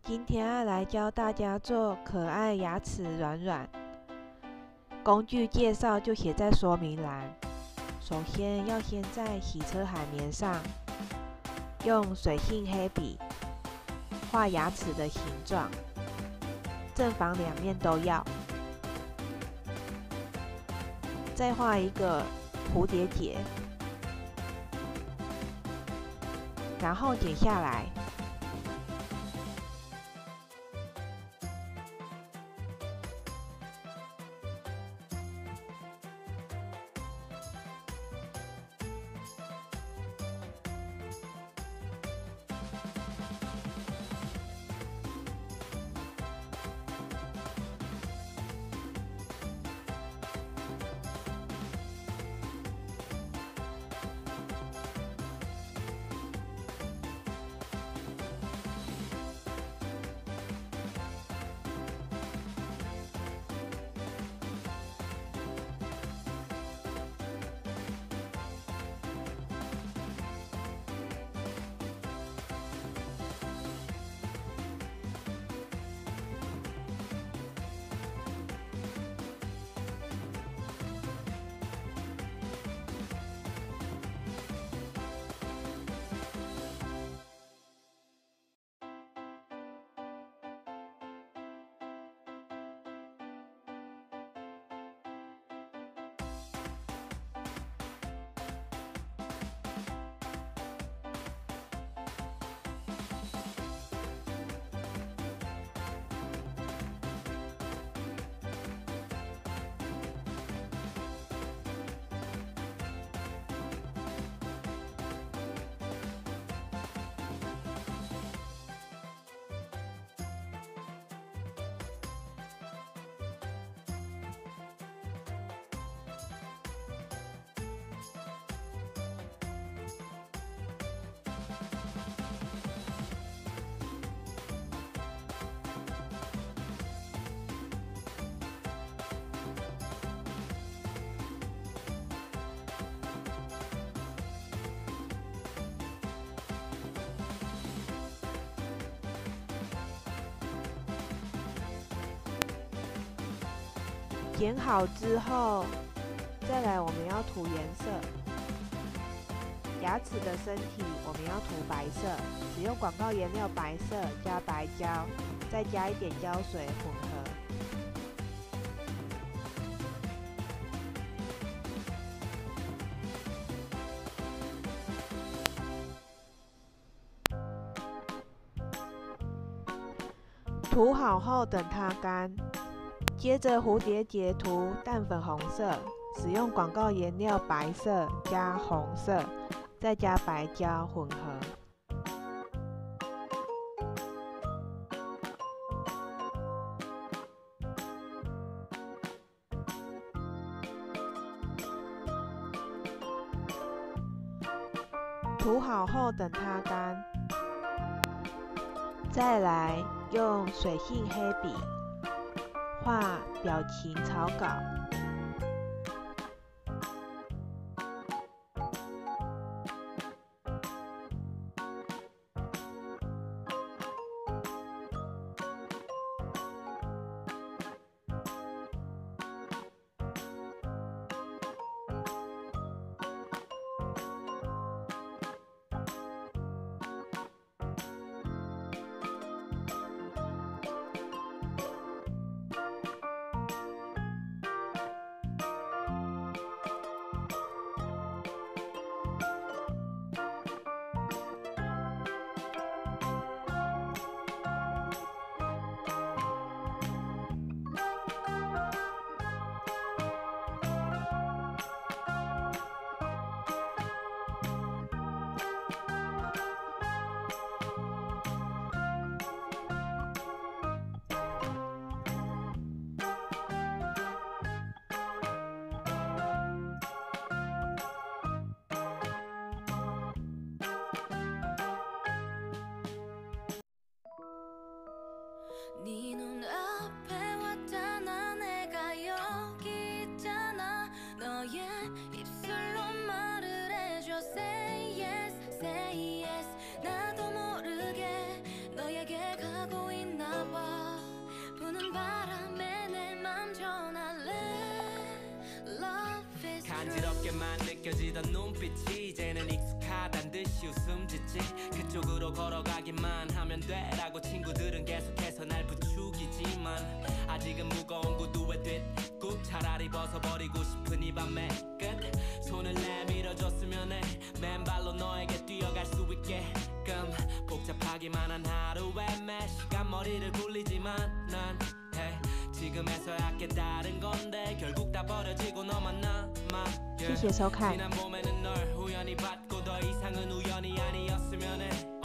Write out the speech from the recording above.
今天要来教大家做可爱牙齿软软，工具介绍就写在说明栏。首先要先在洗车海绵上用水性黑笔画牙齿的形状，正反两面都要。再画一个蝴蝶结，然后剪下来。剪好之后，再来我们要涂颜色。牙齿的身体我们要涂白色，使用广告颜料白色加白胶，再加一点胶水混合。涂好后等它干。接着蝴蝶结涂淡粉红色，使用广告颜料白色加红色，再加白胶混合。涂好后等它干，再来用水性黑笔画表情草稿。 느껴지던 눈빛이 이제는 익숙하단 듯이 웃음 짓지. 그쪽으로 걸어가기만 하면 돼라고 친구들은 계속해서 날 부추기지만 아직은 무거운 구두에 뒷굽 차라리 벗어버리고 싶은 이 밤의 끝. 손을 내밀어줬으면 해 맨발로 너에게 뛰어갈 수 있게끔. 복잡하기만 한 하루에 매 시간 머리를 굴리지만 난 지금에서야 깨달은 건데 결국 다 버려지고 너만 남아. 谢谢收看。 지난 봄에는 널 우연히 봤고 더 이상은 우연이 아니었으면 해.